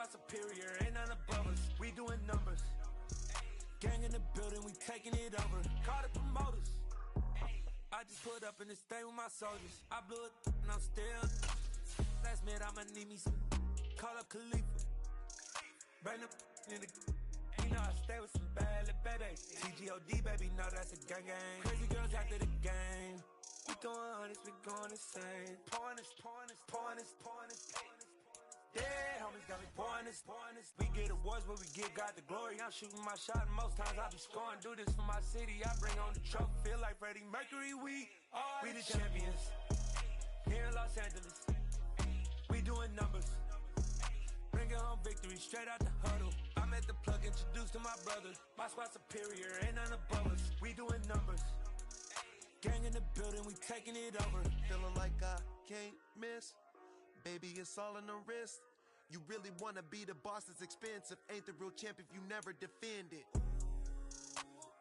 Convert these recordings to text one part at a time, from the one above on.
squad superior, ain't none above us. We doing numbers. Gang in the building, we taking it over. Call the promoters. I just put up in this thing with my soldiers. I blew it and I'm still. Last minute I'ma need me some. Call up Khalifa. Bring the in the. You know I stay with some bad little babies. TGOD baby, know that's a gang gang. Crazy girls after the game. We going honest, we going insane. Pouring this. Dead homies got me pouring this. We get awards, but we give God the glory. I'm shooting my shot, and most times I be scoring. Do this for my city, I bring on the trophy. Feel like Freddie Mercury, we the champions. Here in Los Angeles, we doing numbers. Bringing home victory, straight out the huddle. I'm at the plug, introduced to my brother. My squad superior, ain't none above us. We doing numbers. Gang in the building, we taking it over. Feeling like I can't miss. Baby, it's all in the wrist. You really wanna be the boss, it's expensive. Ain't the real champ if you never defend it.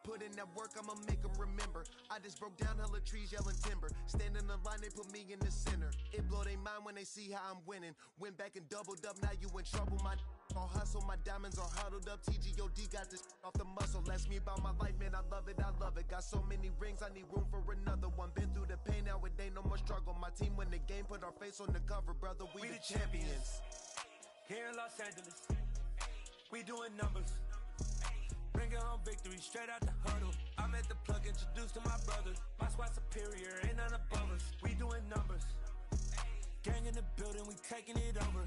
Put in that work, I'ma make them remember. I just broke down hella trees, yelling timber. Stand in the line, they put me in the center. It blow their mind when they see how I'm winning. Went back and doubled up, now you in trouble. My all hustle, my diamonds are huddled up. TGOD got this off the muscle. Ask me about my life, man, I love it. Got so many rings, I need room for another one. Been through the pain, now it ain't no more struggle. My team win the game, put our face on the cover, brother. We the champions. Here in Los Angeles, we doing numbers. Bringing home victory, straight out the huddle. I'm at the plug, introduced to my brother. My squad superior, ain't none above us. We doing numbers. Gang in the building, we taking it over.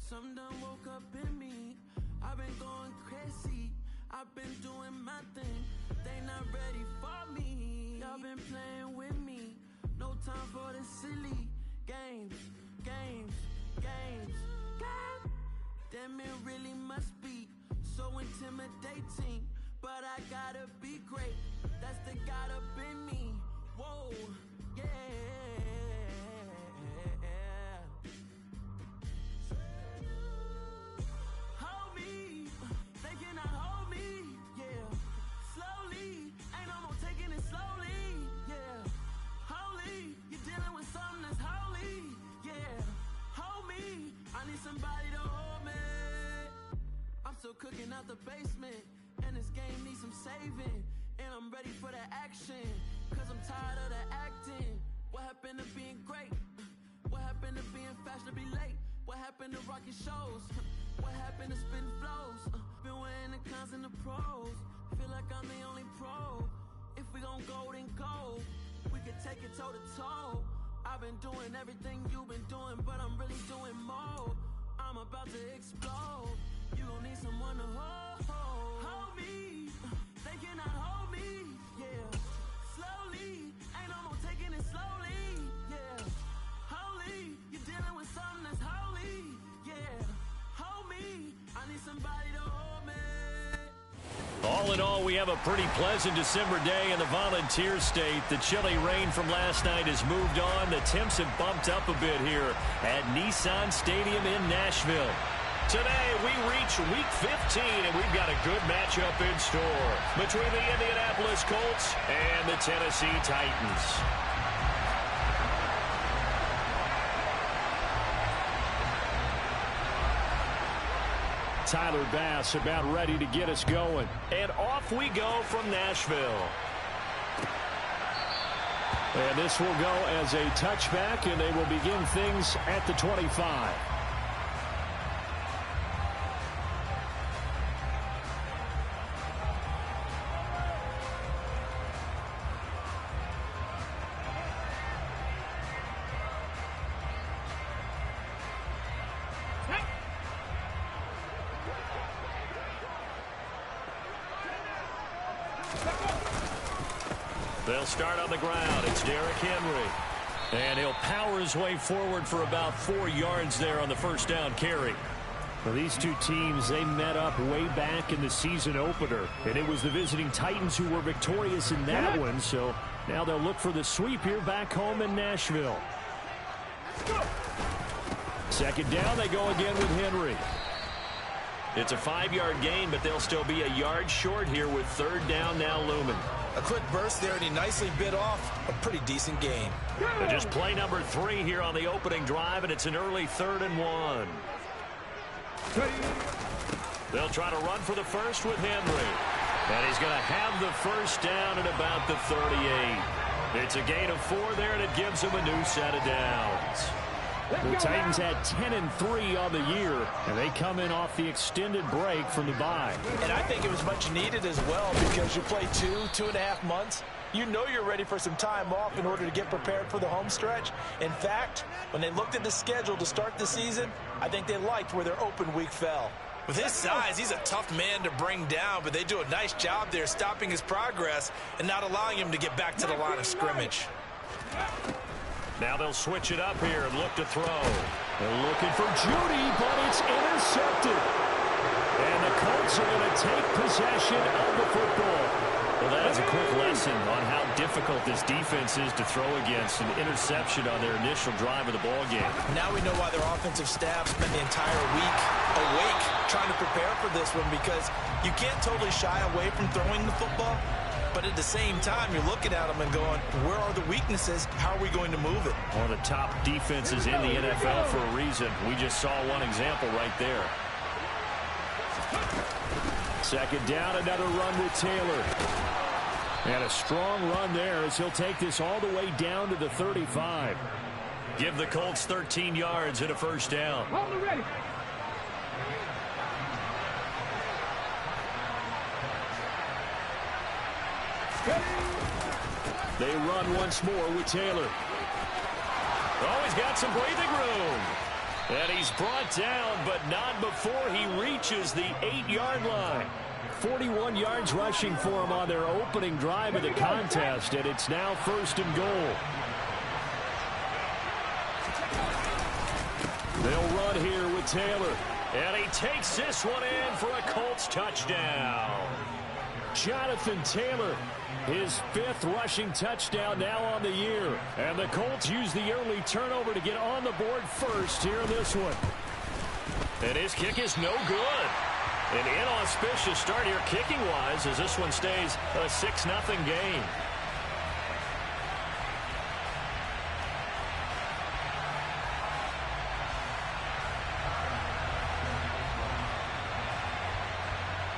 Something done woke up in me. I've been going crazy. I've been doing my thing. They not ready for me. Y'all been playing with me. No time for the silly games. Damn, it really must be so intimidating. But I gotta be great. That's the God up in me. leaving, and I'm ready for the action, cause I'm tired of the acting. What happened to being great? What happened to being fashionably late? What happened to rocking shows? What happened to spitting flows? Been wearing the cons and the pros. Feel like I'm the only pro. If we gon' go, then go. We can take it toe to toe. I've been doing everything you've been doing, but I'm really doing more. I'm about to explode. You gon' need someone to hold me. They cannot hold me. Yeah, slowly. Ain't no more taking it slowly. Yeah, holy. You're dealing with something that's holy. Yeah, hold me. I need somebody to hold me. All in all, we have a pretty pleasant December day in the Volunteer State. The chilly rain from last night has moved on. The temps have bumped up a bit here at Nissan Stadium in Nashville. Today, we reach Week 15, and we've got a good matchup in store between the Indianapolis Colts and the Tennessee Titans. Tyler Bass about ready to get us going. And off we go from Nashville. And this will go as a touchback, and they will begin things at the 25. They'll start on the ground. It's Derrick Henry. And he'll power his way forward for about 4 yards there on the first down carry. Well, these two teams, they met up way back in the season opener. And it was the visiting Titans who were victorious in that one. So now they'll look for the sweep here back home in Nashville. Second down, they go again with Henry. It's a 5-yard gain, but they'll still be a yard short here with third down now looming. A quick burst there, and he nicely bit off a pretty decent gain. And just play number 3 here on the opening drive, and it's an early 3rd and 1. They'll try to run for the first with Henry. And he's going to have the first down at about the 38. It's a gain of 4 there, and it gives him a new set of downs. The Titans had 10-3 on the year, and they come in off the extended break from the bye. And I think it was much needed as well, because you play 2.5 months. You know you're ready for some time off in order to get prepared for the home stretch. In fact, when they looked at the schedule to start the season, I think they liked where their open week fell. With his size, he's a tough man to bring down, but they do a nice job there stopping his progress and not allowing him to get back to the line of scrimmage. Now they'll switch it up here and look to throw. They're looking for Judy, but it's intercepted. And the Colts are going to take possession of the football. Well, that's a quick lesson on how difficult this defense is to throw against. An interception on their initial drive of the ball game. Now we know why their offensive staff spent the entire week awake trying to prepare for this one, because you can't totally shy away from throwing the football. But at the same time, you're looking at them and going, where are the weaknesses? How are we going to move it? One of the top defenses in the NFL for a reason. We just saw one example right there. Second down, another run with Taylor. And a strong run there as he'll take this all the way down to the 35. Give the Colts 13 yards and a first down. Ready. They run once more with Taylor. Oh, he's got some breathing room. And he's brought down, but not before he reaches the 8-yard line. 41 yards rushing for him on their opening drive of the contest, and it's now 1st and goal. They'll run here with Taylor. And he takes this one in for a Colts touchdown. Jonathan Taylor, his 5th rushing touchdown now on the year. And the Colts use the early turnover to get on the board first here in this one. And his kick is no good. An inauspicious start here kicking-wise as this one stays a 6-0 game.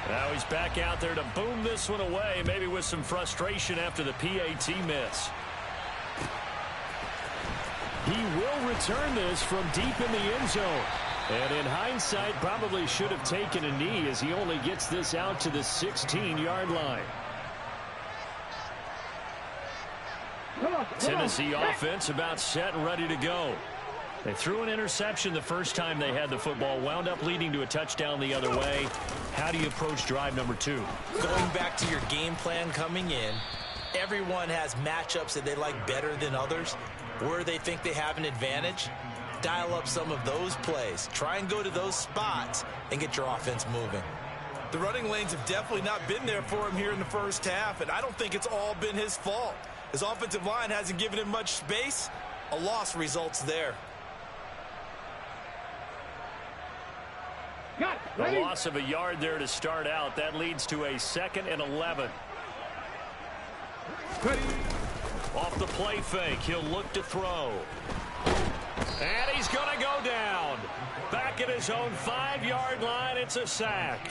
Now he's back out there to boom this one away, maybe with some frustration after the PAT miss. He will return this from deep in the end zone. And in hindsight, probably should have taken a knee as he only gets this out to the 16-yard line. Tennessee offense about set and ready to go. They threw an interception the first time they had the football, wound up leading to a touchdown the other way. How do you approach drive number 2? Going back to your game plan coming in, everyone has matchups that they like better than others. Where they think they have an advantage, dial up some of those plays. Try and go to those spots and get your offense moving. The running lanes have definitely not been there for him here in the first half, and I don't think it's all been his fault. His offensive line hasn't given him much space. A loss results there. A loss of a yard there to start out. That leads to a 2nd and 11. Off the play fake, he'll look to throw. And he's going to go down. Back at his own 5-yard line, it's a sack.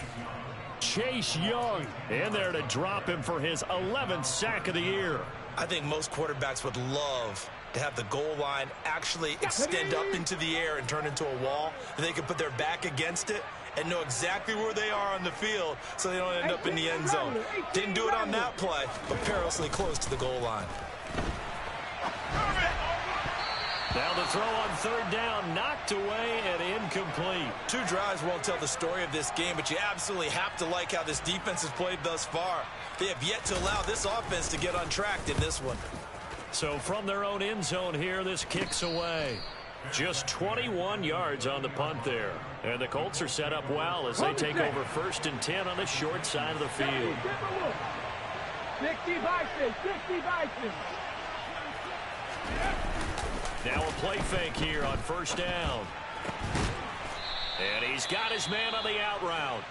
Chase Young in there to drop him for his 11th sack of the year. I think most quarterbacks would love to have the goal line actually extend up into the air and turn into a wall. They can put their back against it and know exactly where they are on the field so they don't end up in the end zone. Didn't do it on that play, but perilously close to the goal line. Now the throw on 3rd down, knocked away and incomplete. 2 drives won't tell the story of this game, but you absolutely have to like how this defense has played thus far. They have yet to allow this offense to get untracked in this one. So from their own end zone here, this kicks away. Just 21 yards on the punt there. And the Colts are set up well as they take over 1st and 10 on the short side of the field. 60 Bison, 60 Bison. Now a play fake here on 1st down. And he's got his man on the out route.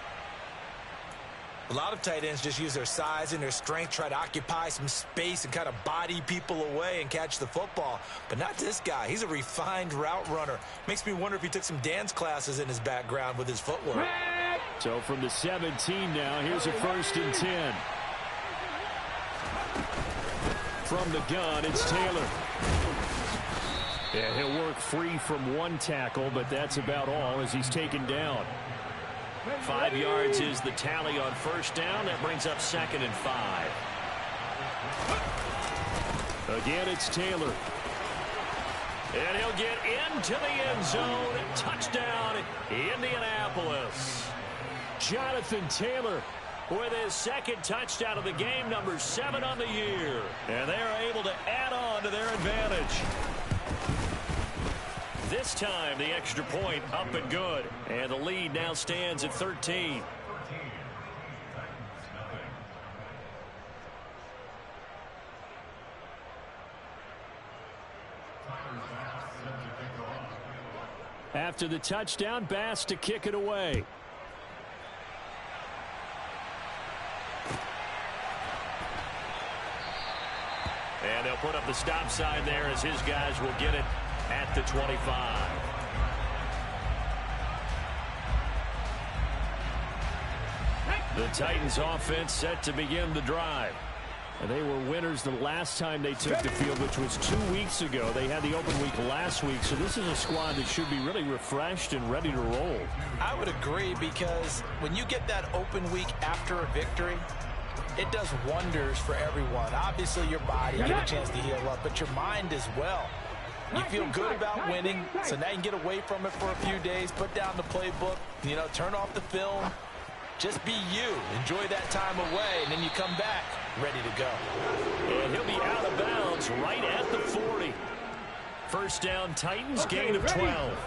A lot of tight ends just use their size and their strength, try to occupy some space and kind of body people away and catch the football. But not this guy. He's a refined route runner. Makes me wonder if he took some dance classes in his background with his footwork. So from the 17 now, here's a 1st and 10. From the gun, it's Taylor. And he'll work free from 1 tackle, but that's about all as he's taken down. 5 yards is the tally on 1st down. That brings up 2nd and 5. Again, it's Taylor. And he'll get into the end zone. Touchdown, Indianapolis. Jonathan Taylor with his 2nd touchdown of the game, number 7 on the year. And they are able to add on to their advantage. This time, the extra point up and good. And the lead now stands at 13. After the touchdown, Bass to kick it away. And they'll put up the stop sign there as his guys will get it at the 25. The Titans offense set to begin the drive. And they were winners the last time they took the field, which was 2 weeks ago. They had the open week last week, so this is a squad that should be really refreshed and ready to roll. I would agree, because when you get that open week after a victory, it does wonders for everyone. Obviously, your body, you get a chance to heal up, but your mind as well. You feel good about winning, so now you can get away from it for a few days, put down the playbook, turn off the film. Just be you. Enjoy that time away, and then you come back ready to go. And he'll be out of bounds right at the 40. 1st down, Titans, gain of 12.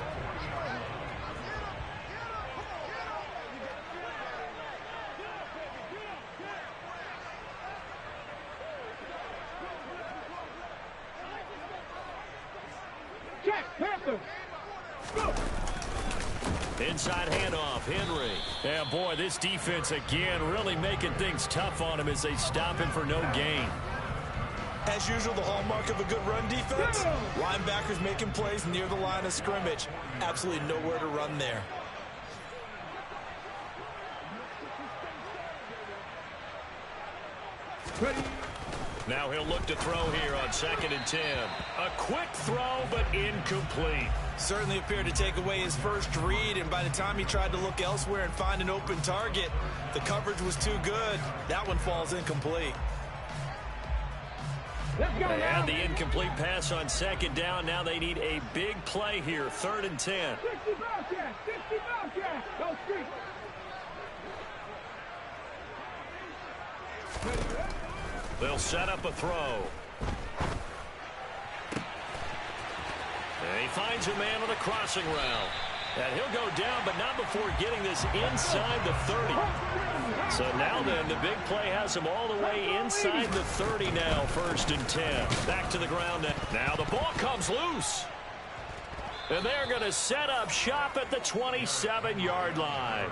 Inside handoff, Henry. And boy, this defense again really making things tough on him as they stop him for no gain. As usual, the hallmark of a good run defense, linebackers making plays near the line of scrimmage. Absolutely nowhere to run there. Ready. Now he'll look to throw here on 2nd and 10. A quick throw, but incomplete. Certainly appeared to take away his first read, and by the time he tried to look elsewhere and find an open target, the coverage was too good. That one falls incomplete. Let's go They now. had the incomplete pass on 2nd down. Now they need a big play here, 3rd and 10. 60 Bobcat. 60 Bobcat. Go street. They'll set up a throw. And he finds a man on a crossing route. And he'll go down, but not before getting this inside the 30. So now then, the big play has him all the way inside the 30 now, 1st and 10. Back to the ground now. Now the ball comes loose. And they're going to set up shop at the 27-yard line.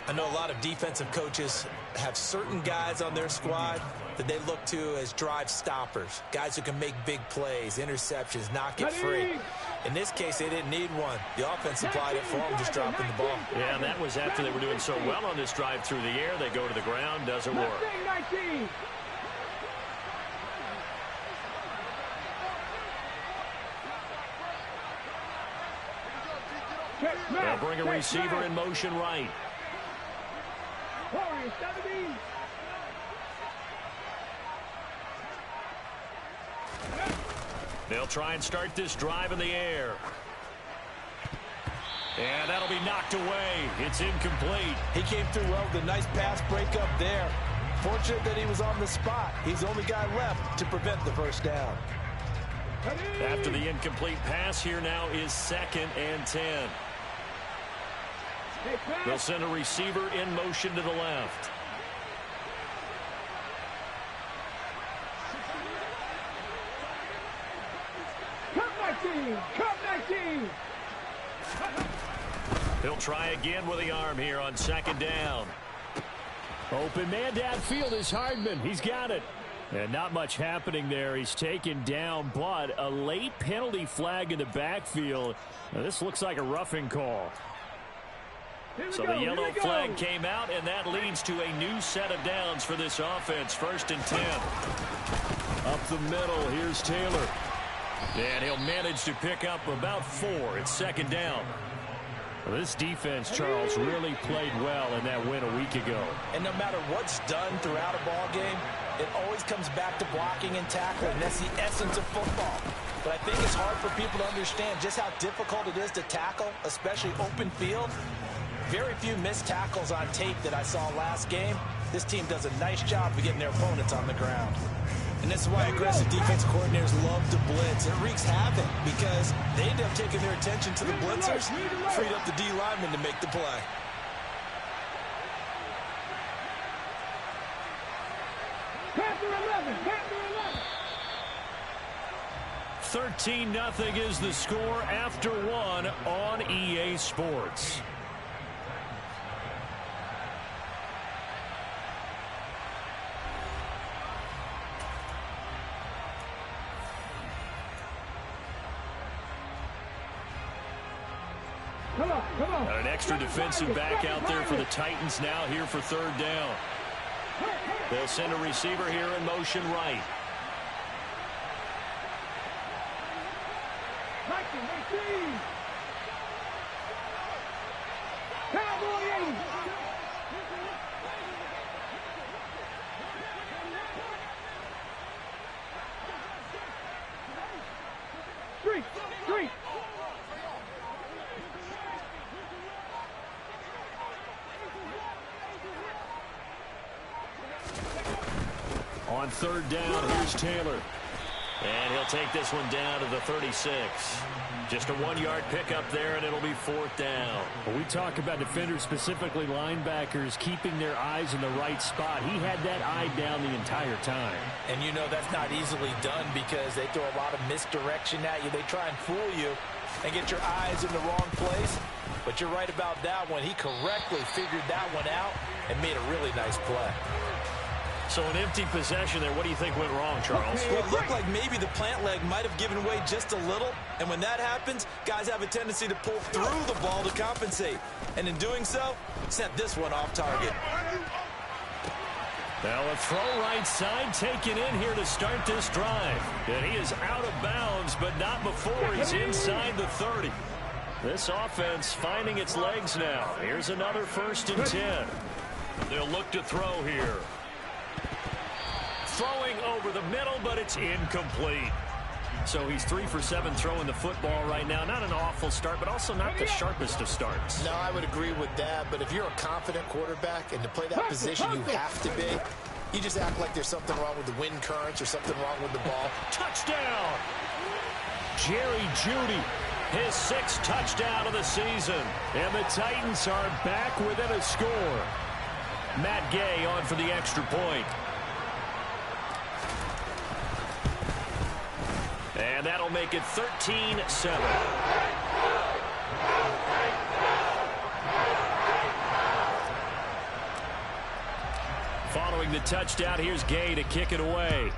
I know a lot of defensive coaches have certain guys on their squad that they look to as drive stoppers, guys who can make big plays, interceptions, knock it free. In this case, they didn't need one. The offense supplied it for them, just dropping the ball. Yeah, and that was after they were doing so well on this drive through the air. They go to the ground, doesn't work. 19. They'll bring a receiver in motion right. Warriors 17. They'll try and start this drive in the air. And that'll be knocked away. It's incomplete. He came through well with a nice pass breakup there. Fortunate that he was on the spot. He's the only guy left to prevent the first down. After the incomplete pass, here now is 2nd and 10. They'll send a receiver in motion to the left. Cup 19. Cup 19. He'll try again with the arm here on 2nd down. Open man downfield is Hardman. He's got it. And not much happening there. He's taken down, but a late penalty flag in the backfield. Now, this looks like a roughing call. So the yellow flag came out, and that leads to a new set of downs for this offense. 1st and 10. Up the middle, here's Taylor. And he'll manage to pick up about 4. It's 2nd down. Well, this defense, Charles, really played well in that win a week ago. And no matter what's done throughout a ball game, it always comes back to blocking and tackling. That's the essence of football. But I think it's hard for people to understand just how difficult it is to tackle, especially open field. Very few missed tackles on tape that I saw last game. This team does a nice job of getting their opponents on the ground. And this is why aggressive defense coordinators love to blitz. It wreaks havoc because they end up taking their attention to the blitzers, freed up the D linemen to make the play. Panther 11. Panther 11. 13-0 is the score after 1 on EA Sports. Come on. An extra defensive back out there for the Titans now here for 3rd down. They'll send a receiver here in motion right. Cowboy 80. Street. On 3rd down, here's Taylor. And he'll take this one down to the 36. Just a 1-yard pickup there, and it'll be 4th down. When we talk about defenders, specifically linebackers, keeping their eyes in the right spot, he had that eye down the entire time. And you know that's not easily done because they throw a lot of misdirection at you. They try and fool you and get your eyes in the wrong place. But you're right about that one. He correctly figured that one out and made a really nice play. So an empty possession there. What do you think went wrong, Charles? Well, it looked like maybe the plant leg might have given way just a little. And when that happens, guys have a tendency to pull through the ball to compensate. And in doing so, sent this one off target. Now a throw right side taken in here to start this drive. And he is out of bounds, but not before he's inside the 30. This offense finding its legs now. Here's another 1st and 10. They'll look to throw here. Throwing over the middle, but it's incomplete. So he's 3 for 7 throwing the football right now. Not an awful start, but also not the sharpest of starts. No, I would agree with that. But if you're a confident quarterback and to play that position you have to be, you just act like there's something wrong with the wind currents or something wrong with the ball. Touchdown! Jerry Jeudy, his 6th touchdown of the season. And the Titans are back within a score. Matt Gay on for the extra point. And that'll make it 13-7. Following the touchdown, here's Gay to kick it away.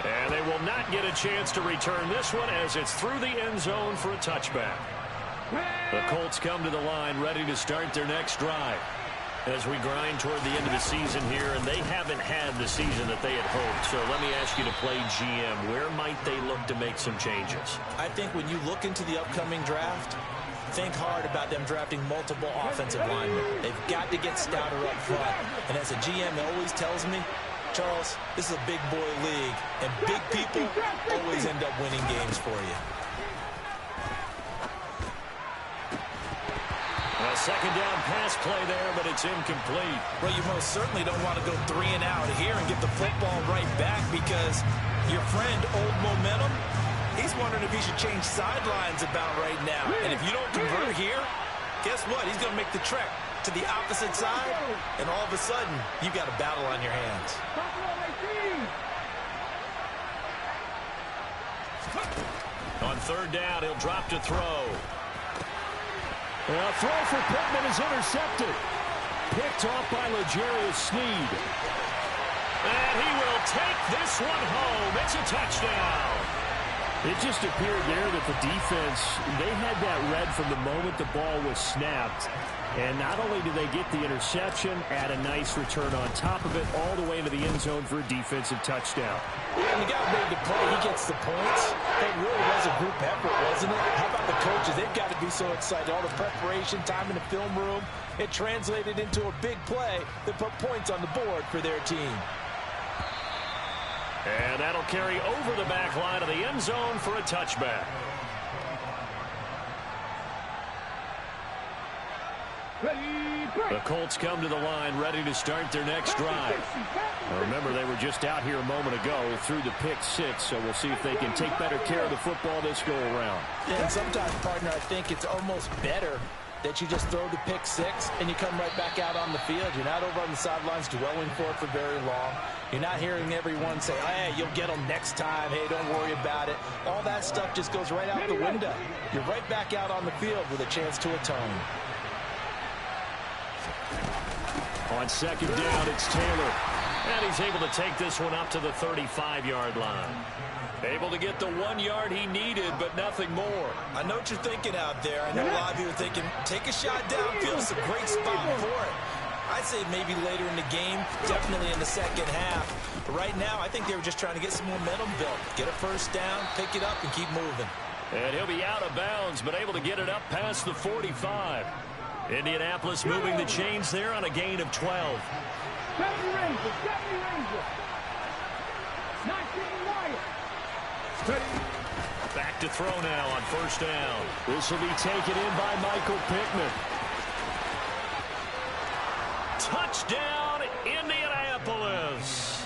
And they will not get a chance to return this one as it's through the end zone for a touchback. The Colts come to the line ready to start their next drive as we grind toward the end of the season here, and they haven't had the season that they had hoped. So let me ask you to play GM. Where might they look to make some changes? I think when you look into the upcoming draft, think hard about them drafting multiple offensive linemen. They've got to get stouter up front. And as a GM always tells me, Charles, this is a big boy league, and big people always end up winning games for you. A second down pass play there, but it's incomplete. Well, you most certainly don't want to go 3 and out here and get the football right back because your friend, Old Momentum, he's wondering if he should change sidelines about right now. And if you don't convert here, guess what? He's going to make the trek to the opposite side, and all of a sudden, you've got a battle on your hands. On 3rd down, he'll drop to throw. A throw for Pittman is intercepted. Picked off by L'Jarius Sneed. And he will take this one home. It's a touchdown. It just appeared there that the defense, they had that read from the moment the ball was snapped. And not only did they get the interception, add a nice return on top of it, all the way into the end zone for a defensive touchdown. And the guy made the play. He gets the points. It really was a group effort, wasn't it? How about the coaches? They've got to be so excited. All the preparation, time in the film room, it translated into a big play that put points on the board for their team. And that'll carry over the back line of the end zone for a touchback. The Colts come to the line ready to start their next drive. Now remember, they were just out here a moment ago through the pick 6, so we'll see if they can take better care of the football this go around. Yeah, and sometimes, partner, I think it's almost better that you just throw the pick 6 and you come right back out on the field. You're not over on the sidelines dwelling for it for very long. You're not hearing everyone say, hey, you'll get them next time. Hey, don't worry about it. All that stuff just goes right out the window. You're right back out on the field with a chance to atone. On 2nd down, it's Taylor. And he's able to take this one up to the 35-yard line. Able to get the 1 yard he needed, but nothing more. I know what you're thinking out there. I know a lot of you are thinking, take a shot downfield. It's a great spot for it. I'd say maybe later in the game, definitely in the second half. But right now, I think they were just trying to get some momentum built. Get a first down, pick it up, and keep moving. And he'll be out of bounds, but able to get it up past the 45. Indianapolis moving the chains there on a gain of 12. 70 Rangers. Not getting wire. Back to throw now on 1st down. This will be taken in by Michael Pittman. Touchdown, Indianapolis.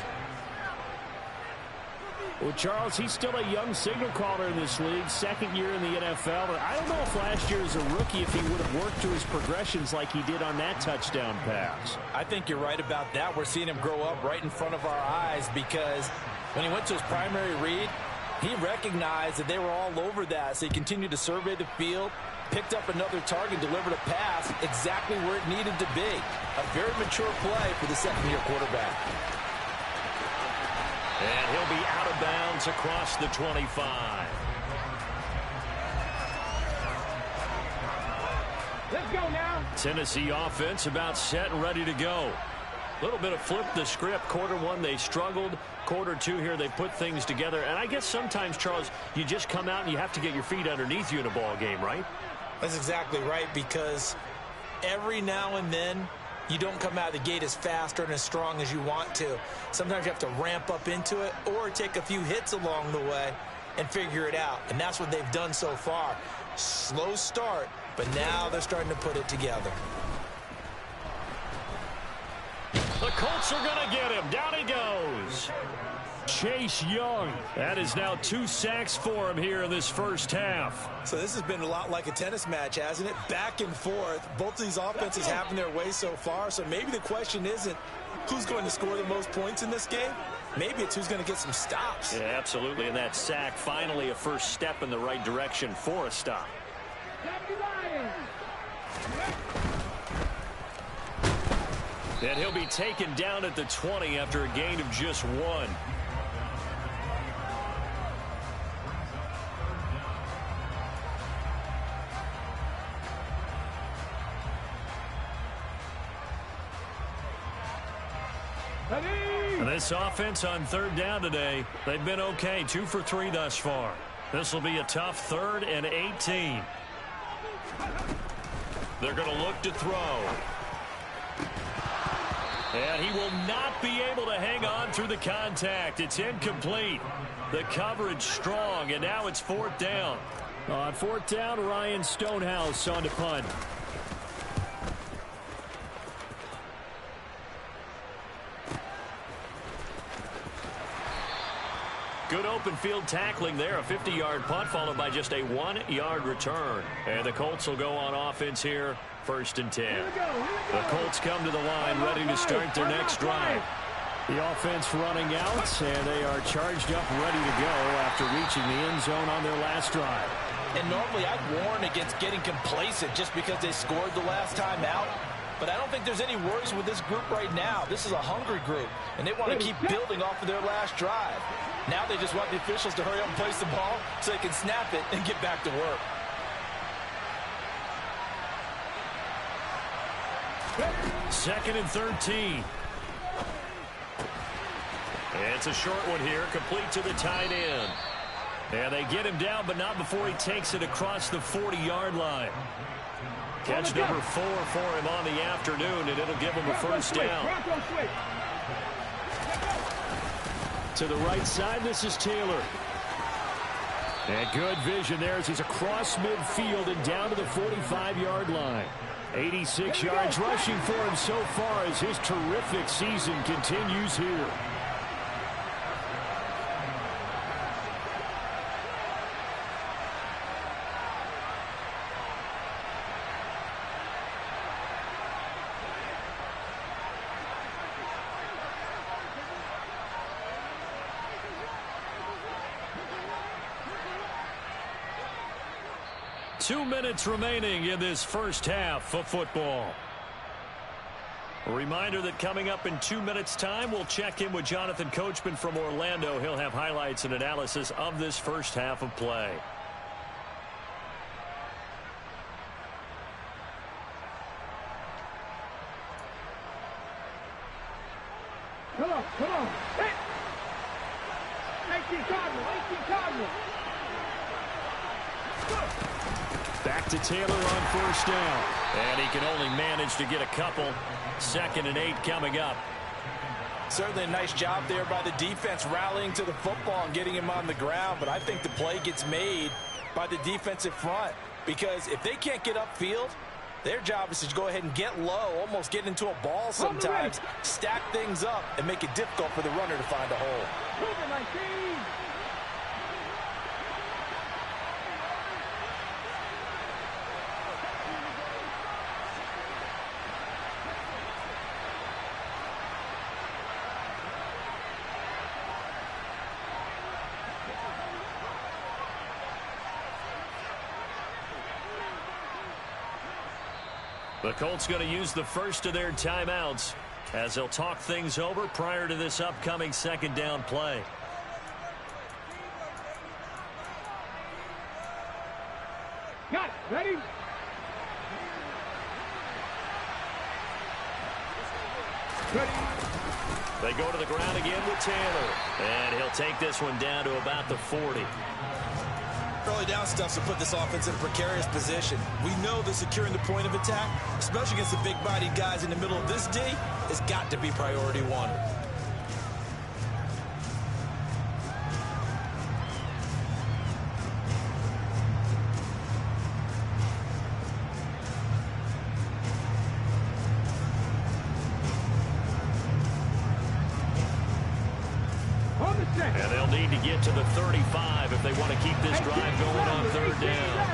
Well, Charles, he's still a young signal caller in this league, 2nd year in the NFL. But I don't know if last year as a rookie if he would have worked to his progressions like he did on that touchdown pass. I think you're right about that. We're seeing him grow up right in front of our eyes because when he went to his primary read, he recognized that they were all over that. So he continued to survey the field, picked up another target, delivered a pass exactly where it needed to be. A very mature play for the 2nd-year quarterback. And he'll be out of bounds across the 25. Let's go now. Tennessee offense about set and ready to go. A little bit of flip the script. Quarter one, they struggled. Quarter two here, they put things together. And I guess sometimes, Charles, you just come out and you have to get your feet underneath you in a ball game, right? That's exactly right, because every now and then you don't come out of the gate as fast or as strong as you want to. Sometimes you have to ramp up into it or take a few hits along the way and figure it out. And that's what they've done so far. Slow start, but now they're starting to put it together. The Colts are going to get him. Down he goes. Chase Young. That is now 2 sacks for him here in this first half. So this has been a lot like a tennis match, hasn't it? Back and forth. Both of these offenses having their way so far. So maybe the question isn't who's going to score the most points in this game. Maybe it's who's going to get some stops. Yeah, absolutely. And that sack, finally a first step in the right direction for a stop. And he'll be taken down at the 20 after a gain of just 1. And this offense on third down today, they've been okay. 2 for 3 thus far. This will be a tough 3rd and 18. They're going to look to throw. And he will not be able to hang on through the contact. It's incomplete. The coverage strong, and now it's 4th down. On 4th down, Ryan Stonehouse on to punt. Good open field tackling there. A 50-yard punt followed by just a 1-yard return. And the Colts will go on offense here. 1st and 10. The Colts come to the line ready to start their next drive. The offense running out, and they are charged up ready to go after reaching the end zone on their last drive. And normally I'd warn against getting complacent just because they scored the last time out. But I don't think there's any worries with this group right now. This is a hungry group, and they want to keep building off of their last drive. Now they just want the officials to hurry up and place the ball so they can snap it and get back to work. Second and 13. It's a short one here, complete to the tight end. And they get him down, but not before he takes it across the 40-yard line. Catch number 4 for him on the afternoon, and it'll give him a first down. To the right side, this is Taylor. And good vision there as he's across midfield and down to the 45-yard line. 86 yards rushing for him so far as his terrific season continues here. Two minutes remaining in this first half of football. A reminder that coming up in 2 minutes' time, we'll check in with Jonathan Coachman from Orlando. He'll have highlights and analysis of this first half of play. Come on. Hey! 18 Cardinals. Back to Taylor on first down. And he can only manage to get a couple. 2nd and 8 coming up. Certainly a nice job there by the defense rallying to the football and getting him on the ground. But I think the play gets made by the defensive front. Because if they can't get upfield, their job is to go ahead and get low, almost get into a ball sometimes, stack things up, and make it difficult for the runner to find a hole. The Colts going to use the first of their timeouts as they'll talk things over prior to this upcoming 2nd down play. Got it. Ready? They go to the ground again with Taylor. And he'll take this one down to about the 40. Early down stuff to put this offense in a precarious position. We know that securing the point of attack, especially against the big-bodied guys in the middle of this D, has got to be priority one. And they'll need to get to the 35 if they want to keep this drive going on third down.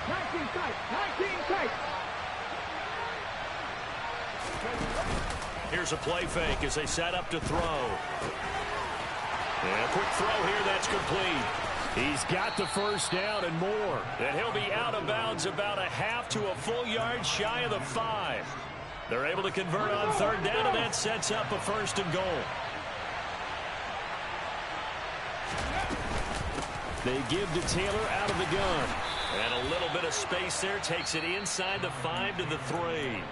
19 tight. 19 tight. Here's a play fake as they set up to throw. And a quick throw here, that's complete. He's got the first down and more. And he'll be out of bounds about a half to a full yard shy of the 5. They're able to convert on third down, and that sets up a first and goal. They give to Taylor out of the gun. And a little bit of space there takes it inside the 5 to the 3.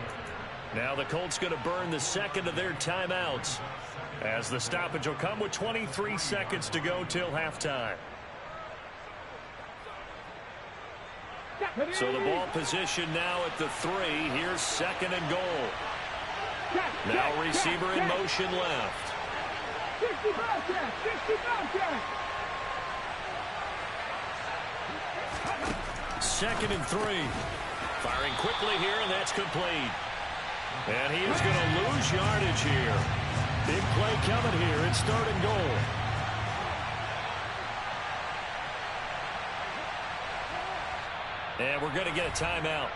Now the Colts going to burn the second of their timeouts, as the stoppage will come with 23 seconds to go till halftime. So the ball position now at the 3. Here's second and goal. Now receiver in motion left. 65 check. 65 check. Second and 3. Firing quickly here, and that's complete. And he is going to lose yardage here. Big play coming here. It's third and goal. And we're going to get a timeout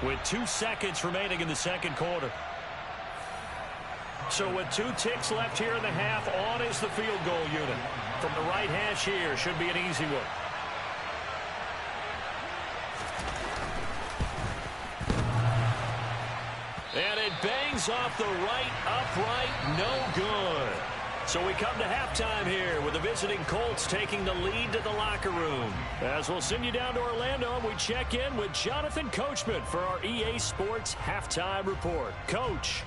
with 2 seconds remaining in the second quarter. So with 2 ticks left here in the half, on is the field goal unit. From the right hash here, should be an easy one. And it bangs off the right upright, no good. So we come to halftime here with the visiting Colts taking the lead to the locker room. As we'll send you down to Orlando, and we check in with Jonathan Coachman for our EA Sports Halftime Report. Coach.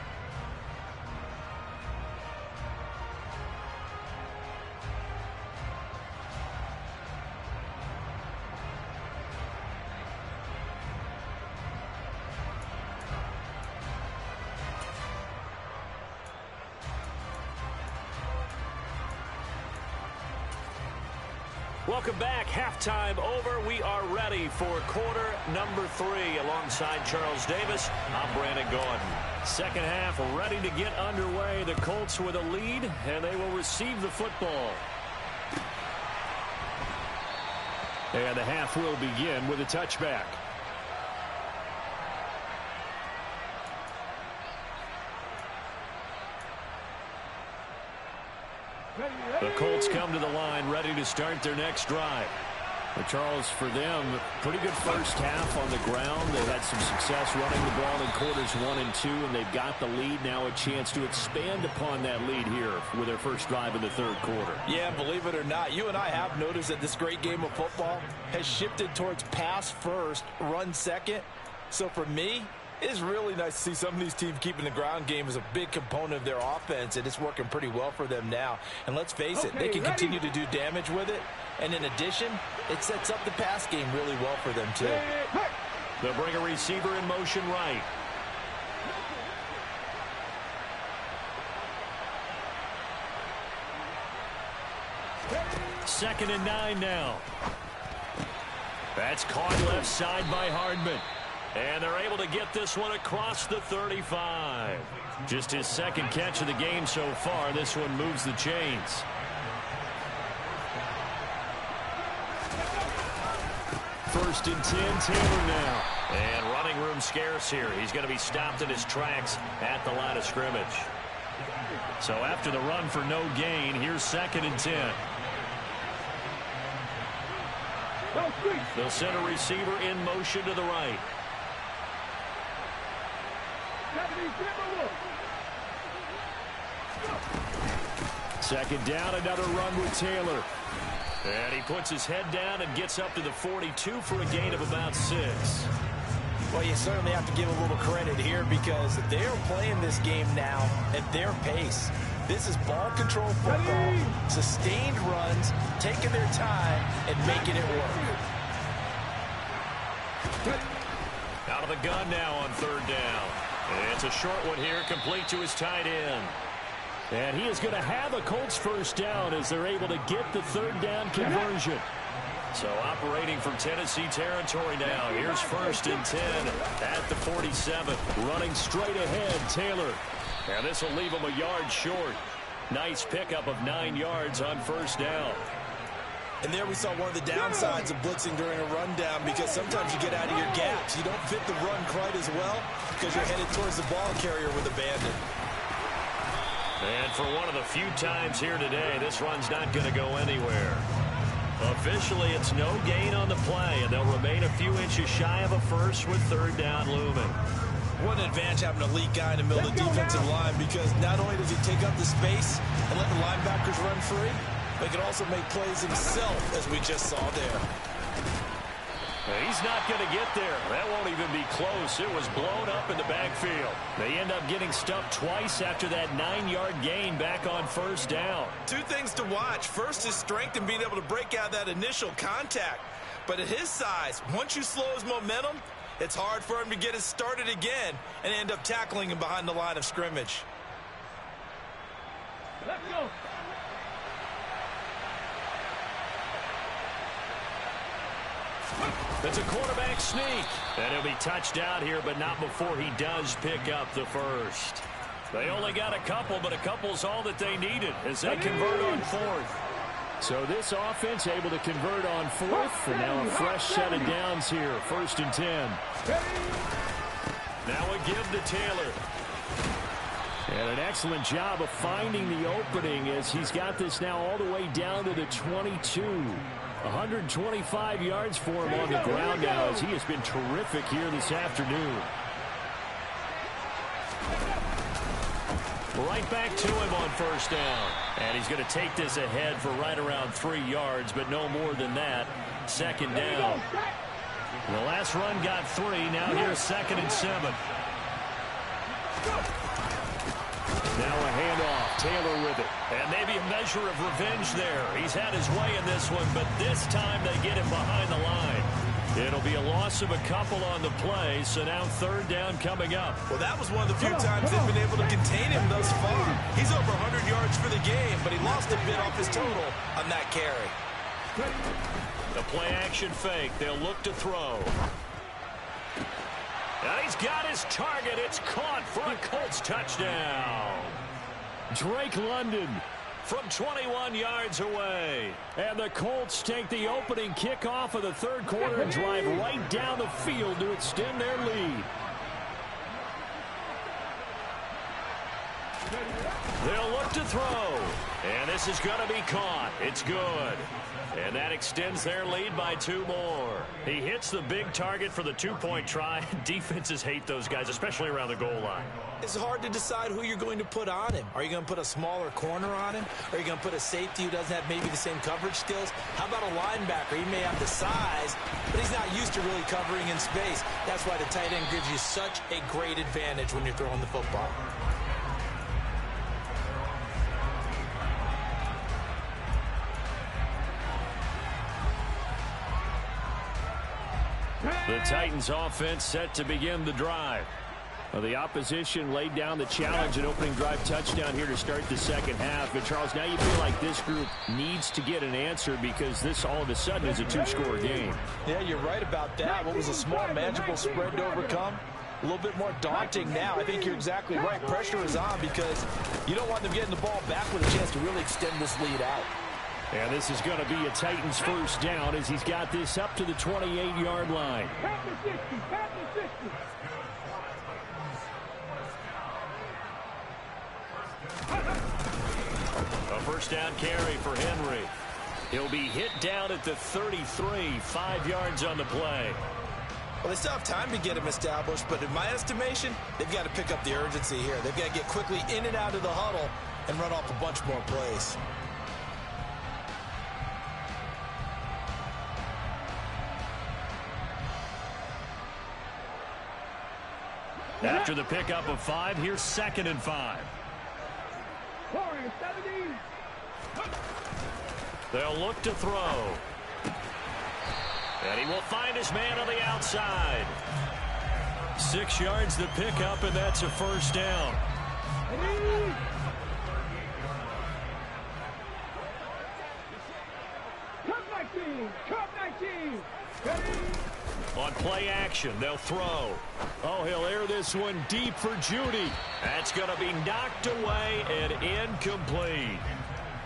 Welcome back. Halftime over. We are ready for quarter number 3. Alongside Charles Davis, I'm Brandon Gordon. Second half ready to get underway. The Colts with a lead, and they will receive the football. And the half will begin with a touchback. The Colts come to the line ready to start their next drive. But Charles, for them, pretty good first half on the ground. They've had some success running the ball in quarters 1 and 2, and they've got the lead. Now a chance to expand upon that lead here with their first drive in the third quarter. Yeah, believe it or not, you and I have noticed that this great game of football has shifted towards pass first, run second. So for me, it's really nice to see some of these teams keeping the ground game as a big component of their offense, and it's working pretty well for them now. And let's face it, they can continue to do damage with it. And in addition, it sets up the pass game really well for them, too. They'll bring a receiver in motion right. Second and 9 now. That's caught left side by Hardman. And they're able to get this one across the 35. Just his second catch of the game so far. This one moves the chains. First and 10, Taylor now. And running room scarce here. He's going to be stopped in his tracks at the line of scrimmage. So after the run for no gain, here's second and 10. They'll send a receiver in motion to the right. Second down, another run with Taylor. And he puts his head down and gets up to the 42 for a gain of about 6. Well, you certainly have to give a little credit here because they are playing this game now at their pace. This is ball control football, sustained runs, taking their time, and making it work. Out of the gun now on third down. It's a short one here, complete to his tight end. And he is going to have a Colts first down as they're able to get the third down conversion. So operating from Tennessee territory now. Here's 1st and 10 at the 47. Running straight ahead, Taylor. And this will leave him a yard short. Nice pickup of 9 yards on first down. And there we saw one of the downsides of blitzing during a rundown because sometimes you get out of your gaps. You don't fit the run quite as well because you're headed towards the ball carrier with abandon. And for one of the few times here today, this run's not going to go anywhere. Officially, it's no gain on the play, and they'll remain a few inches shy of a first with third down looming. What an advantage having an elite guy in the middle of the defensive line because not only does he take up the space and let the linebackers run free, but he can also make plays himself, as we just saw there. He's not going to get there. That won't even be close. It was blown up in the backfield. They end up getting stuffed twice after that 9-yard gain back on first down. Two things to watch. First is strength and being able to break out that initial contact. But at his size, once you slow his momentum, it's hard for him to get it started again and end up tackling him behind the line of scrimmage. Let's go. It's a quarterback sneak. And he'll be touched out here, but not before he does pick up the first. They only got a couple, but a couple's all that they needed as they convert on fourth. So this offense able to convert on fourth, and now a fresh set of downs here. 1st and 10. Now a give to Taylor. And an excellent job of finding the opening as he's got this now all the way down to the 22. 125 yards for him on the ground now as he has been terrific here this afternoon. Right back to him on first down. And he's going to take this ahead for right around 3 yards, but no more than that. 2nd down. The last run got 3. Now here's 2nd and 7. Now a handoff. Taylor with it. And maybe a measure of revenge there. He's had his way in this one, but this time they get him behind the line. It'll be a loss of a couple on the play, so now 3rd down coming up. Well, that was one of the few times they've been able to contain him thus far. He's over 100 yards for the game, but he lost a bit off his total on that carry. The play-action fake. They'll look to throw. And he's got his target. It's caught for a Colts touchdown. Drake London from 21 yards away. And the Colts take the opening kickoff of the 3rd quarter and drive right down the field to extend their lead. They'll look to throw. And this is going to be caught. It's good. And that extends their lead by 2 more. He hits the big target for the 2-point try. Defenses hate those guys, especially around the goal line. It's hard to decide who you're going to put on him. Are you going to put a smaller corner on him? Are you going to put a safety who doesn't have maybe the same coverage skills? How about a linebacker? He may have the size, but he's not used to really covering in space. That's why the tight end gives you such a great advantage when you're throwing the football. The Titans offense set to begin the drive. Well, the opposition laid down the challenge and opening drive touchdown here to start the 2nd half. But, Charles, now you feel like this group needs to get an answer because this all of a sudden is a 2-score game. Yeah, you're right about that. What was a small, manageable spread to overcome? A little bit more daunting now. I think you're exactly right. Pressure is on because you don't want them getting the ball back with a chance to really extend this lead out. And this is going to be a Titans first down as he's got this up to the 28-yard line. A first down carry for Henry. He'll be hit down at the 33, 5 yards on the play. Well, they still have time to get him established, but in my estimation, they've got to pick up the urgency here. They've got to get quickly in and out of the huddle and run off a bunch more plays. After the pickup of 5, here's 2nd and 5. 4-70. They'll look to throw. And he will find his man on the outside. 6 yards the pickup, and that's a first down. Cup 19. On play action, they'll throw. Oh, he'll air this one deep for Judy. That's going to be knocked away and incomplete.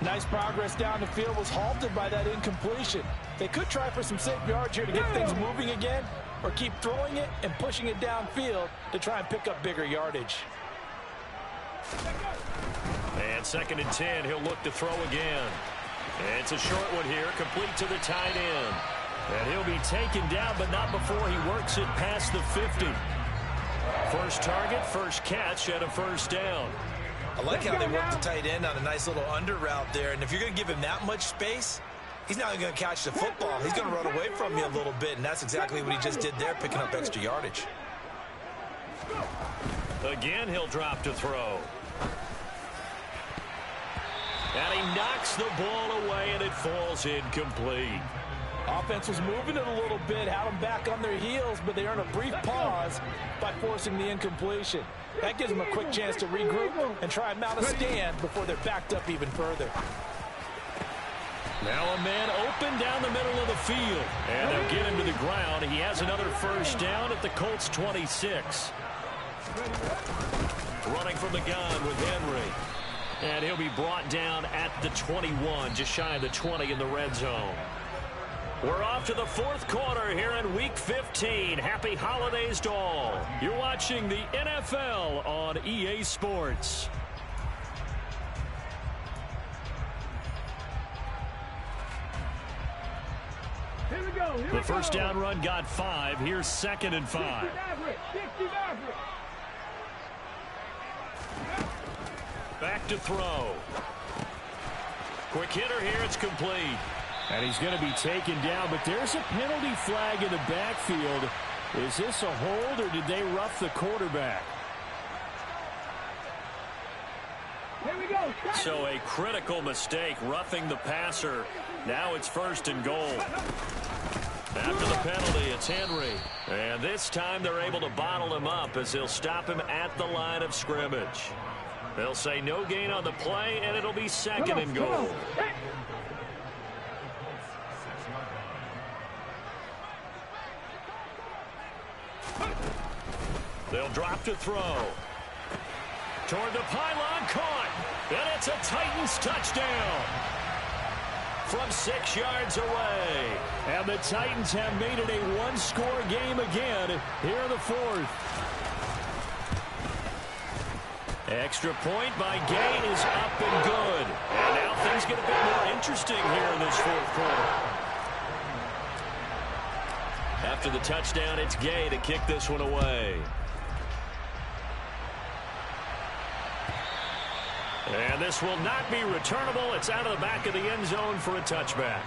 Nice progress down the field, was halted by that incompletion. They could try for some safe yards here to get things moving again, or keep throwing it and pushing it downfield to try and pick up bigger yardage. And 2nd and 10, he'll look to throw again. It's a short one here, complete to the tight end. And he'll be taken down, but not before he works it past the 50. First target, first catch, and a first down. I like how they work the tight end on a nice little under route there. And if you're going to give him that much space, he's not going to catch the football. He's going to run away from you a little bit, and that's exactly what he just did there, picking up extra yardage. Again, he'll drop to throw. And he knocks the ball away, and it falls incomplete. Offense was moving it a little bit, had them back on their heels, but they earn a brief pause by forcing the incompletion. That gives them a quick chance to regroup and try and mount a stand before they're backed up even further. Now a man open down the middle of the field. And they'll get him to the ground. He has another first down at the Colts 26. Running from the gun with Henry. And he'll be brought down at the 21, just shy of the 20 in the red zone. We're off to the 4th quarter here in Week 15. Happy holidays to all. You're watching the NFL on EA Sports. Here we go. The first down run got 5. Here's 2nd and 5. 60 Back to throw. Quick hitter here. It's complete. And he's going to be taken down, but there's a penalty flag in the backfield. Is this a hold, or did they rough the quarterback? Here we go. So a critical mistake, roughing the passer. Now it's 1st and goal. After the penalty, it's Henry. And this time they're able to bottle him up as they'll stop him at the line of scrimmage. They'll say no gain on the play, and it'll be 2nd and goal. They'll drop to throw. Toward the pylon, caught. And it's a Titans touchdown. From 6 yards away. And the Titans have made it a one-score game again here in the 4th. Extra point by Gay is up and good. And now things get a bit more interesting here in this 4th quarter. After the touchdown, it's Gay to kick this one away. And this will not be returnable. It's out of the back of the end zone for a touchback.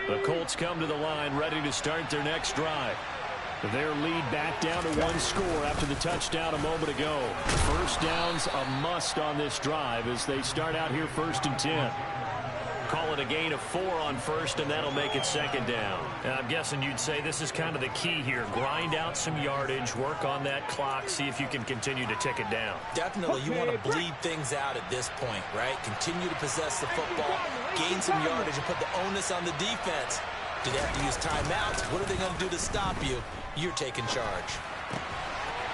The Colts come to the line ready to start their next drive. Their lead back down to 1 score after the touchdown a moment ago. First down's a must on this drive as they start out here 1st and 10. Call it a gain of 4 on 1st, and that'll make it 2nd down. And I'm guessing you'd say this is kind of the key here. Grind out some yardage, work on that clock, see if you can continue to tick it down. Definitely, you want to bleed things out at this point, right? Continue to possess the football, gain some yardage, and put the onus on the defense. Do they have to use timeouts? What are they going to do to stop you? You're taking charge.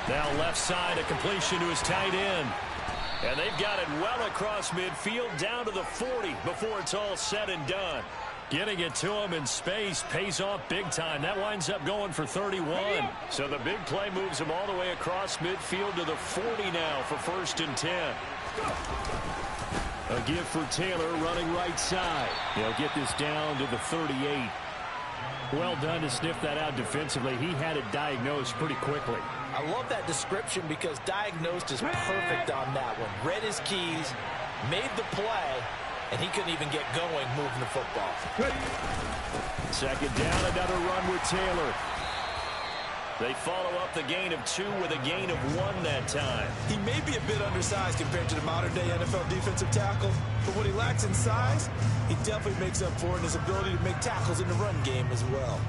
Now left side, a completion to his tight end. And they've got it well across midfield down to the 40 before it's all said and done. Getting it to him in space pays off big time. That winds up going for 31. So the big play moves him all the way across midfield to the 40 now for 1st and 10. A give for Taylor running right side. He'll get this down to the 38. Well done to sniff that out defensively. He had it diagnosed pretty quickly. I love that description because diagnosed is perfect on that one. Read his keys, made the play, and he couldn't even get going moving the football. Second down, another run with Taylor. They follow up the gain of 2 with a gain of 1 that time. He may be a bit undersized compared to the modern-day NFL defensive tackle, but what he lacks in size, he definitely makes up for in his ability to make tackles in the run game as well.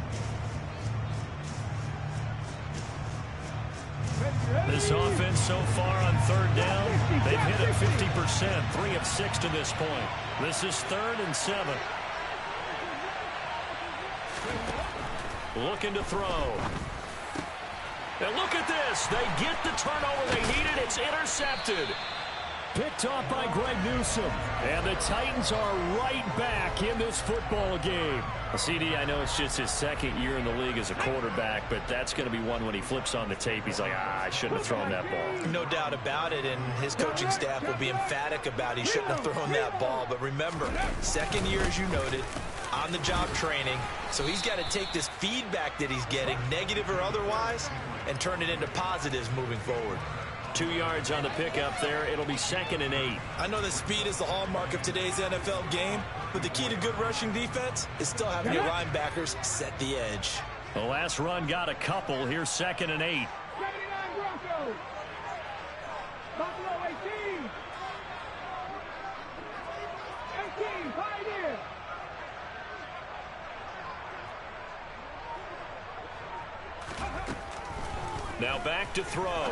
This offense so far on third down, they've hit it 50%, 3 of 6 to this point. This is 3rd and 7. Looking to throw. And look at this. They get the turnover they needed. It's intercepted. Picked off by Greg Newsome. And the Titans are right back in this football game. CD, I know it's just his 2nd year in the league as a quarterback, but that's going to be one when he flips on the tape. He's like, I shouldn't have thrown that ball. No doubt about it, and his coaching staff will be emphatic about he shouldn't have thrown that ball. But remember, 2nd year, as you noted, on-the-job training. So he's got to take this feedback that he's getting, negative or otherwise, and turn it into positives moving forward. 2 yards on the pickup there. It'll be 2nd and 8. I know that speed is the hallmark of today's NFL game, but the key to good rushing defense is still having your linebackers set the edge. The last run got a couple. Here's 2nd and 8. 79 Broncos. Buffalo 18. 18, Pioneer. Now back to throw.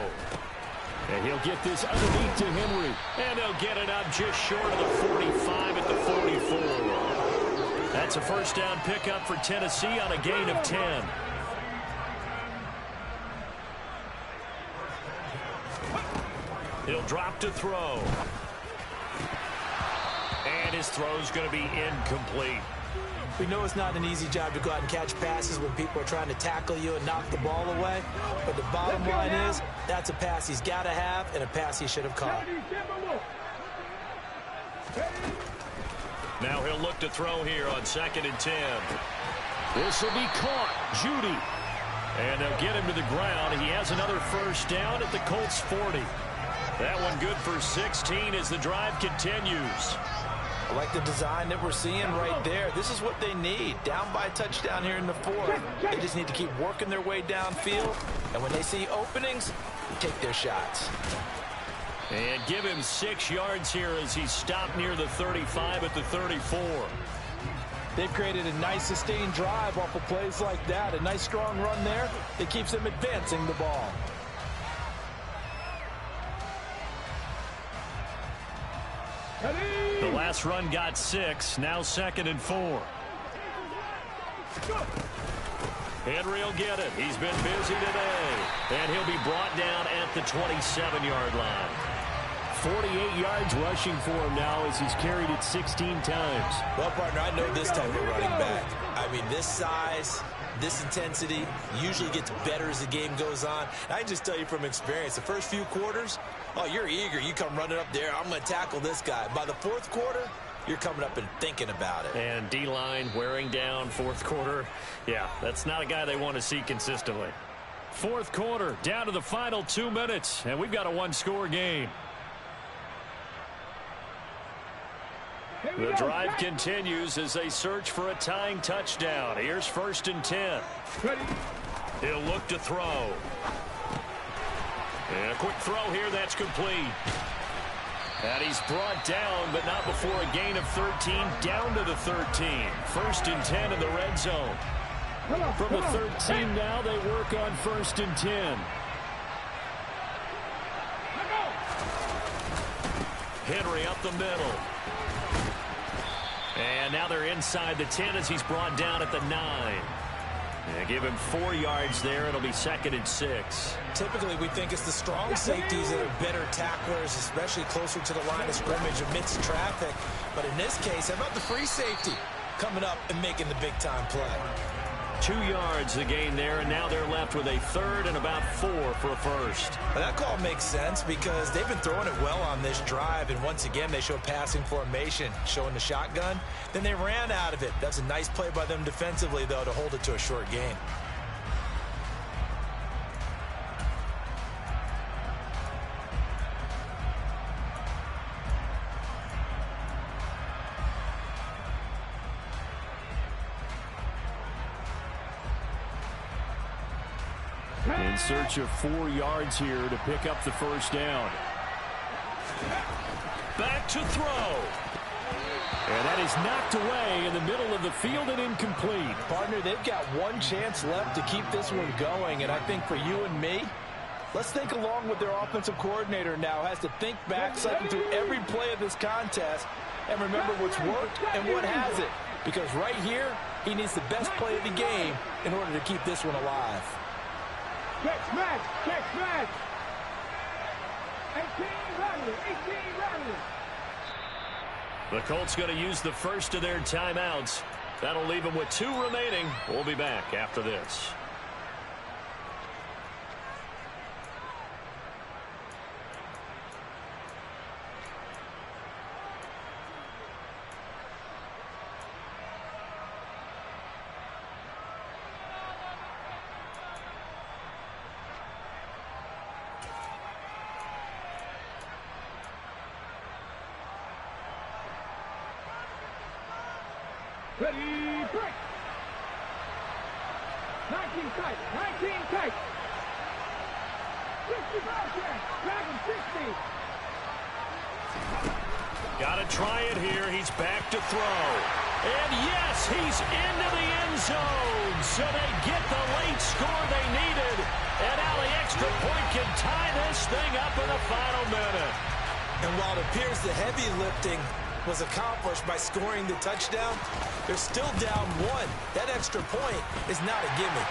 And he'll get this underneath to Henry. And they'll get it up just short of the 45 at the 44. That's a first down pickup for Tennessee on a gain of 10. He'll drop to throw. And his throw's going to be incomplete. We know it's not an easy job to go out and catch passes when people are trying to tackle you and knock the ball away. But the bottom line is, that's a pass he's got to have and a pass he should have caught. Now he'll look to throw here on 2nd and 10. This will be caught. Judy. And they'll get him to the ground. He has another first down at the Colts 40. That one good for 16 as the drive continues. I like the design that we're seeing right there. This is what they need. Down by a touchdown here in the 4th. They just need to keep working their way downfield. And when they see openings, take their shots. And give him 6 yards here as he stopped near the 35 at the 34. They've created a nice sustained drive off of plays like that. A nice strong run there that keeps them advancing the ball. The last run got 6. Now 2nd and 4. Henry will get it. He's been busy today. And he'll be brought down at the 27-yard line. 48 yards rushing for him now as he's carried it 16 times. Well, partner, I know this type of running back. I mean, this size, this intensity usually gets better as the game goes on. And I can just tell you from experience, the first few quarters, oh, you're eager. You come running up there. I'm going to tackle this guy. By the 4th quarter, you're coming up and thinking about it. And D-line wearing down 4th quarter. Yeah, that's not a guy they want to see consistently. 4th quarter, down to the final 2 minutes, and we've got a 1-score game. The drive continues as they search for a tying touchdown. Here's 1st and 10. He'll look to throw. And a quick throw here, that's complete. And he's brought down, but not before a gain of 13, down to the 13. 1st and 10 in the red zone. From the 13 now, they work on 1st and 10. Henry up the middle. And now they're inside the 10 as he's brought down at the 9. And give him 4 yards there. It'll be 2nd and 6. Typically, we think it's the strong safeties that are better tacklers, especially closer to the line of scrimmage amidst traffic. But in this case, how about the free safety coming up and making the big-time play? 2 yards the gain there, and now they're left with a 3rd and about 4 for a first. Well, that call makes sense because they've been throwing it well on this drive, and once again, they show passing formation, showing the shotgun. Then they ran out of it. That's a nice play by them defensively, though, to hold it to a short gain. In search of 4 yards here to pick up the first down. Back to throw. And that is knocked away in the middle of the field and incomplete. Partner, they've got one chance left to keep this one going, and I think for you and me, let's think along with their offensive coordinator now. Has to think back, cycle through every play of this contest, and remember what's worked and what hasn't. Because right here, he needs the best play of the game in order to keep this one alive. Catch match, catch match. 18 running, 18 running. The Colts going to use the first of their timeouts. That'll leave them with 2 remaining. We'll be back after this. Ready, break. 19 tight, 19 tight. 65 catch, Dragon 60. Got to try it here. He's back to throw. And yes, he's into the end zone. So they get the late score they needed. And now the extra point can tie this thing up in the final minute. And while it appears the heavy lifting was accomplished by scoring the touchdown, they're still down 1. That extra point is not a gimme.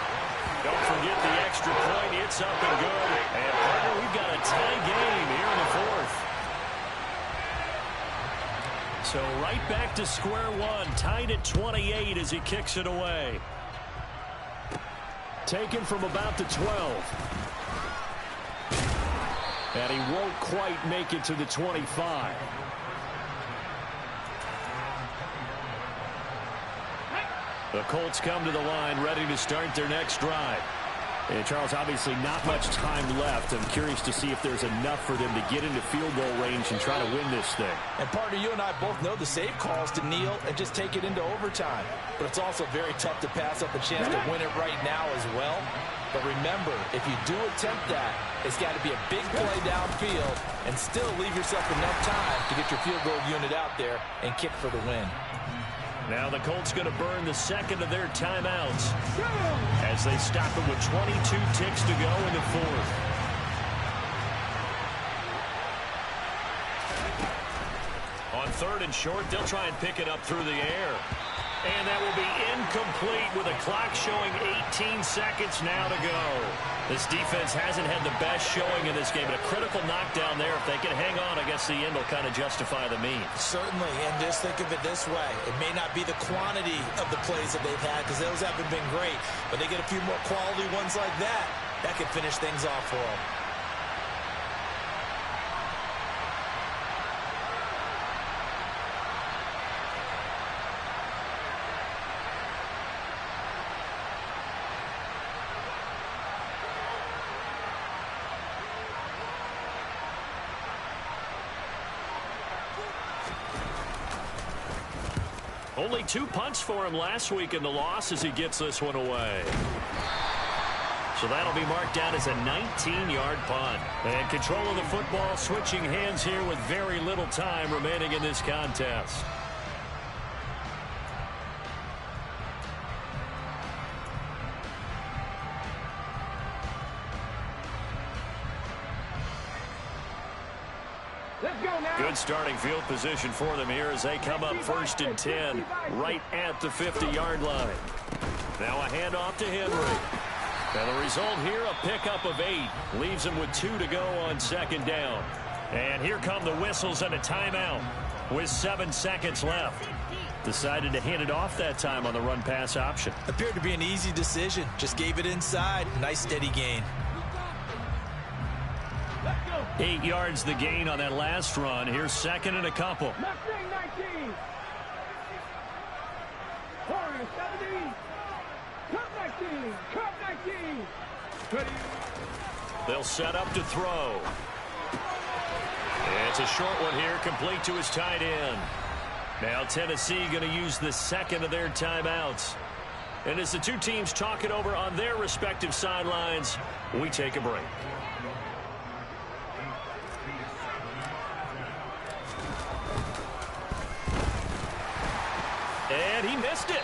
Don't forget the extra point. It's up and good. And partner, we've got a tie game here in the 4th. So right back to square one, tied at 28 as he kicks it away. Taken from about the 12. And he won't quite make it to the 25. The Colts come to the line ready to start their next drive. And Charles, obviously not much time left. I'm curious to see if there's enough for them to get into field goal range and try to win this thing. And partner, you and I both know the save calls to kneel and just take it into overtime. But it's also very tough to pass up a chance to win it right now as well. But remember, if you do attempt that, it's got to be a big play downfield and still leave yourself enough time to get your field goal unit out there and kick for the win. Now the Colts going to burn the second of their timeouts as they stop it with 22 ticks to go in the 4th. On 3rd and short, they'll try and pick it up through the air. And that will be incomplete with a clock showing 18 seconds now to go. This defense hasn't had the best showing in this game, but a critical knockdown there. If they can hang on, I guess the end will kind of justify the means. Certainly, and just think of it this way. It may not be the quantity of the plays that they've had, because those haven't been great, but they get a few more quality ones like that. That could finish things off for them. Only 2 punts for him last week in the loss as he gets this one away. So that'll be marked down as a 19-yard punt. And control of the football switching hands here with very little time remaining in this contest. Good starting field position for them here as they come up 1st and 10 right at the 50-yard line. Now a handoff to Henry. And the result here, a pickup of 8. Leaves them with 2 to go on 2nd down. And here come the whistles and a timeout with 7 seconds left. Decided to hand it off that time on the run-pass option. Appeared to be an easy decision. Just gave it inside. Nice steady gain. 8 yards the gain on that last run. Here's 2nd and a couple. Mustang 19. Warrior 17. Cup 19. Cup 19. Ready. They'll set up to throw. And it's a short one here, complete to his tight end. Now Tennessee going to use the 2nd of their timeouts. And as the two teams talk it over on their respective sidelines, we take a break. And he missed it.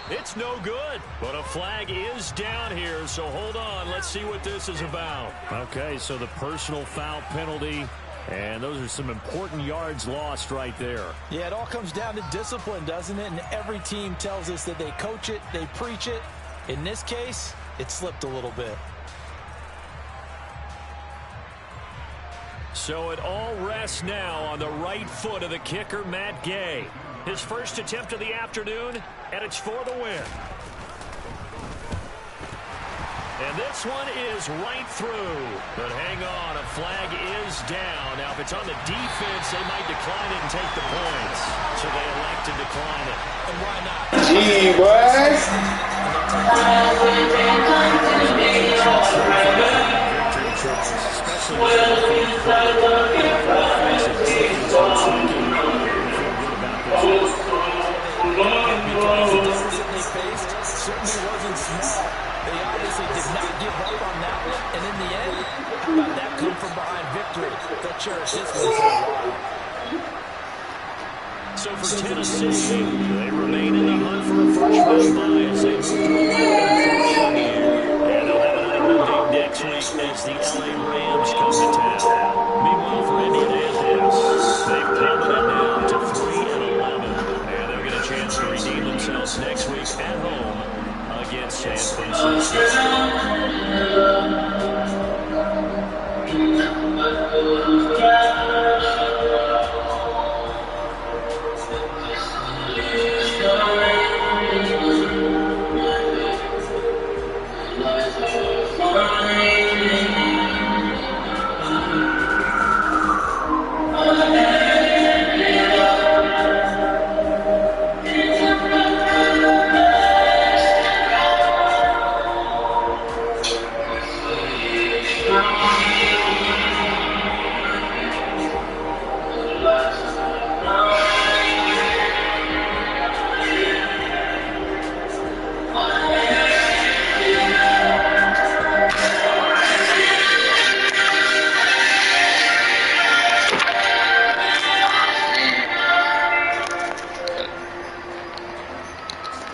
It's no good. But a flag is down here, so hold on. Let's see what this is about. Okay, so the personal foul penalty, and those are some important yards lost right there. Yeah, it all comes down to discipline, doesn't it? And every team tells us that they coach it, they preach it. In this case, it slipped a little bit. So it all rests now on the right foot of the kicker, Matt Gay. His first attempt of the afternoon, and it's for the win. And this one is right through. But hang on, a flag is down. Now, if it's on the defense, they might decline it and take the points. So they elect to decline it. And why not? Gee, boys. Because the deficit they faced certainly wasn't small. They obviously did not give up on that one. And in the end, how about that come from behind victory? They'll cherish this one for a while. So for Tennessee, they remain in the hunt for a first-round bye as they move to 11-4 year. And they'll have another home game next week as the LA Rams come to town. Meanwhile, for Indianapolis, they've plummeted now to 3-11. And they'll get a chance to redeem themselves next week at home against San Francisco.